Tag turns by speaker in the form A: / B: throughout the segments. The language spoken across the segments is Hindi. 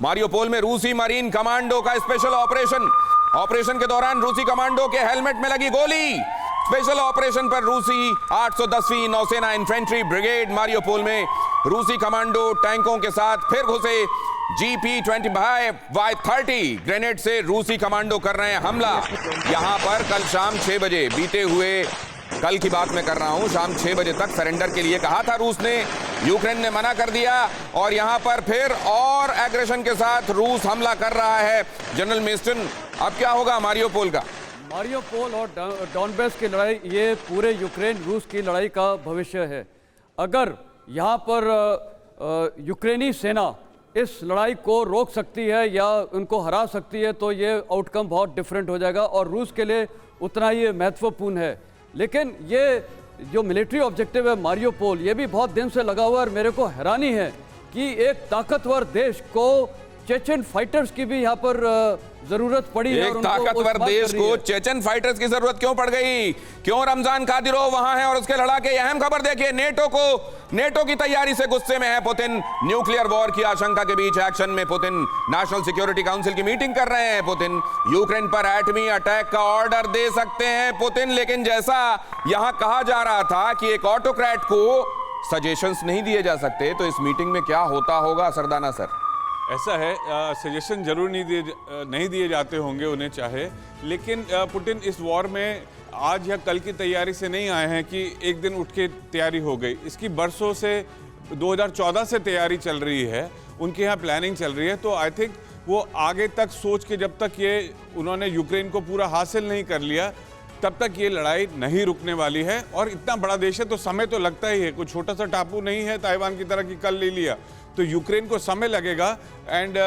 A: मारियोपोल में रूसी मरीन कमांडो का स्पेशल ऑपरेशन के दौरान रूसी कमांडो के हेलमेट में लगी गोली। स्पेशल ऑपरेशन पर रूसी 810वीं नौसेना इन्फेंट्री ब्रिगेड मारियोपोल में रूसी कमांडो टैंकों के साथ फिर घुसे। GP-25Y30 ग्रेनेड से रूसी कमांडो कर रहे हैं हमला। यहां पर कल शाम 6 बजे बीते हुए कल की बात मैं कर रहा हूं, शाम 6 बजे तक सरेंडर के लिए कहा था रूस ने, यूक्रेन ने मना कर दिया और यहां पर फिर और एग्रेशन के साथ रूस हमला कर रहा है। जनरल मेस्टन, अब क्या होगा मारियोपोल का?
B: मारियोपोल और डॉनबेस की लड़ाई ये पूरे यूक्रेन रूस की लड़ाई का भविष्य है। अगर यहाँ पर यूक्रेनी सेना इस लड़ाई को रोक सकती है या उनको हरा सकती है तो ये आउटकम बहुत डिफरेंट हो जाएगा और रूस के लिए उतना ही महत्वपूर्ण है। लेकिन ये जो मिलिट्री ऑब्जेक्टिव है मारियोपोल, ये भी बहुत दिन से लगा हुआ है और मेरे को हैरानी है कि एक ताकतवर देश को चेचन फाइटर्स की भी यहाँ पर जरूरत पड़ी है।
A: एक ताकतवर देश को चेचन फाइटर्स की जरूरत क्यों पड़ गई? क्यों रमजान कादिरोव वहां है और उसके लड़ाके? अहम खबर देखिए, नेटो की तैयारी से गुस्से में है पुतिन। न्यूक्लियर वॉर की आशंका के बीच एक्शन में पुतिन। नेशनल सिक्योरिटी काउंसिल की मीटिंग कर रहे हैं पुतिन। यूक्रेन पर एटमी अटैक का ऑर्डर दे सकते हैं पुतिन, लेकिन जैसा यहां कहा जा रहा था कि एक ऑटोक्रेट को सजेशंस नहीं दिए जा सकते, तो इस मीटिंग में क्या होता होगा सरदाना सर?
C: ऐसा है, सजेशन जरूर नहीं दिए जाते होंगे उन्हें चाहे, लेकिन पुतिन इस वॉर में आज या कल की तैयारी से नहीं आए हैं कि एक दिन उठ के तैयारी हो गई। इसकी बरसों से 2014 से तैयारी चल रही है, उनके यहाँ प्लानिंग चल रही है। तो आई थिंक वो आगे तक सोच के, जब तक ये उन्होंने यूक्रेन को पूरा हासिल नहीं कर लिया तब तक ये लड़ाई नहीं रुकने वाली है। और इतना बड़ा देश है तो समय तो लगता ही है, कोई छोटा सा टापू नहीं है ताइवान की तरह की कल ले लिया, तो यूक्रेन को समय लगेगा। एंड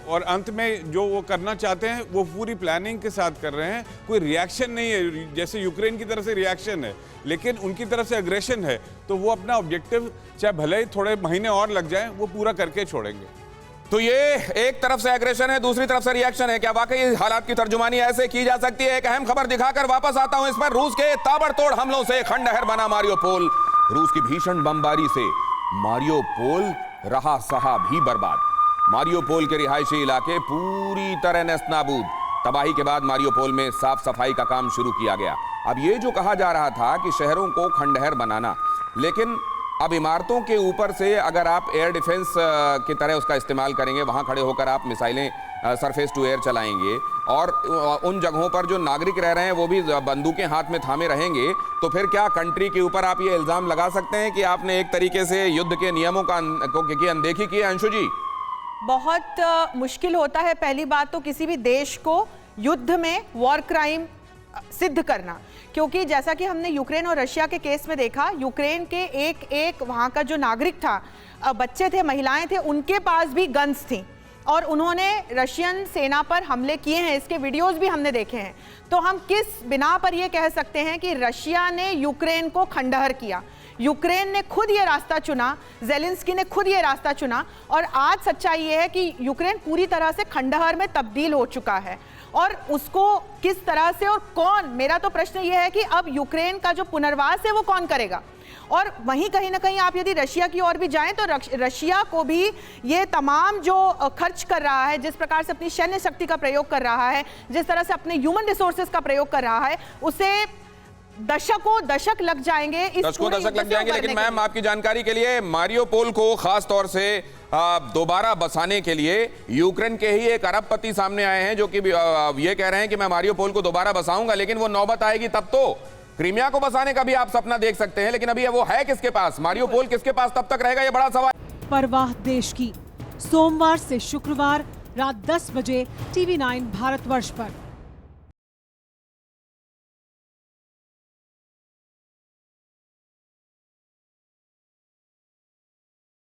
C: और अंत में जो वो करना चाहते हैं वो पूरी प्लानिंग के साथ कर रहे हैं। कोई रिएक्शन नहीं है, जैसे यूक्रेन की तरफ से रिएक्शन है लेकिन उनकी तरफ से अग्रेशन है, तो वो अपना ऑब्जेक्टिव चाहे भले ही थोड़े महीने और लग जाएं वो पूरा करके छोड़ेंगे।
A: तो ये एक तरफ से एग्रेशन है, दूसरी तरफ से रिएक्शन है। क्या वाकई हालात की तर्जुमानी ऐसे की जा सकती है? एक अहम खबर दिखाकर वापस आता हूं इस पर। रूस के ताबड़तोड़ हमलों से खंडहर बना मारियोपोल। रूस की भीषण बमबारी से मारियोपोल रहा सहा भी बर्बाद। मारियोपोल के रिहायशी इलाके पूरी तरह नेस्तनाबूद। तबाही के बाद मारियोपोल में साफ सफाई का काम शुरू किया गया। अब ये जो कहा जा रहा था कि शहरों को खंडहर बनाना, लेकिन अब इमारतों के ऊपर से अगर आप एयर डिफेंस की तरह उसका इस्तेमाल करेंगे, वहां खड़े होकर आप मिसाइलें सरफेस टू एयर चलाएंगे और उन जगहों पर जो नागरिक रह रहे हैं वो भी बंदूकें हाथ में थामे रहेंगे, तो फिर क्या कंट्री के ऊपर आप ये इल्जाम लगा सकते हैं कि आपने एक तरीके से युद्ध के नियमों की अनदेखी की है? अंशु जी,
D: बहुत मुश्किल होता है पहली बात तो किसी भी देश को युद्ध में वॉर क्राइम सिद्ध करना, क्योंकि जैसा कि हमने यूक्रेन और रशिया के केस में देखा, यूक्रेन के एक वहाँ का जो नागरिक था, बच्चे थे, महिलाएं थे, उनके पास भी गन्स थी और उन्होंने रशियन सेना पर हमले किए हैं। इसके वीडियोस भी हमने देखे हैं। तो हम किस बिना पर यह कह सकते हैं कि रशिया ने यूक्रेन को खंडहर किया? यूक्रेन ने खुद ये रास्ता चुना, ज़ेलेंस्की ने खुद ये रास्ता चुना और आज सच्चाई ये है कि यूक्रेन पूरी तरह से खंडहर में तब्दील हो चुका है। और उसको किस तरह से और कौन, मेरा तो प्रश्न ये है कि अब यूक्रेन का जो पुनर्वास है वो कौन करेगा? और वहीं कहीं ना कहीं आप यदि रशिया की ओर भी जाएं तो रशिया को भी ये तमाम जो खर्च कर रहा है, जिस प्रकार से अपनी सैन्य शक्ति का प्रयोग कर रहा है, जिस तरह से अपने ह्यूमन रिसोर्सेज का प्रयोग कर रहा है, उसे दशक लग जाएंगे,
A: दशक लग जाएंगे। लेकिन मैम, आपकी जानकारी के लिए मारियोपोल को खास तौर से दोबारा बसाने के लिए यूक्रेन के ही एक अरबपति सामने आए हैं जो कि ये कह रहे हैं कि मैं मारियोपोल को दोबारा बसाऊंगा, लेकिन वो नौबत आएगी तब तो। क्रीमिया को बसाने का भी आप सपना देख सकते हैं, लेकिन अभी वो है किसके पास? मारियोपोल किसके पास तब तक रहेगा, ये बड़ा सवाल।
E: परवाह देश की, सोमवार से शुक्रवार रात 10 बजे TV9 भारतवर्ष पर।